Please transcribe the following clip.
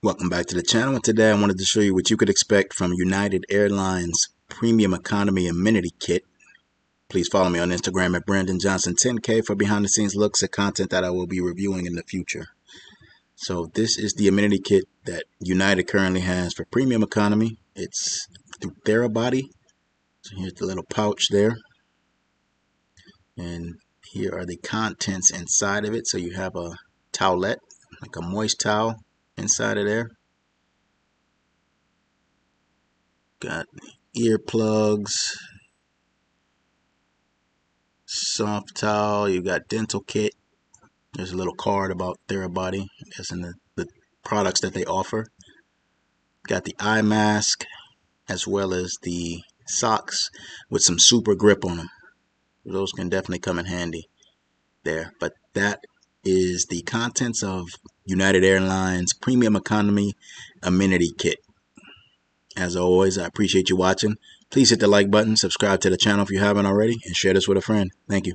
Welcome back to the channel, and today I wanted to show you what you could expect from United Airlines Premium Economy Amenity Kit. Please follow me on Instagram at Brandon Johnson 10K for behind the scenes looks at content that I will be reviewing in the future. So this is the amenity kit that United currently has for Premium Economy. It's through Therabody. So here's the little pouch there. And here are the contents inside of it. So you have a towelette, like a moist towel inside of there. Got earplugs, soft towel, you got dental kit. There's a little card about Therabody, that's in the products that they offer. Got the eye mask as well as the socks with some super grip on them. Those can definitely come in handy there. But that is the contents of United Airlines Premium Economy Amenity Kit. As always, I appreciate you watching. Please hit the like button, subscribe to the channel if you haven't already, and share this with a friend. Thank you.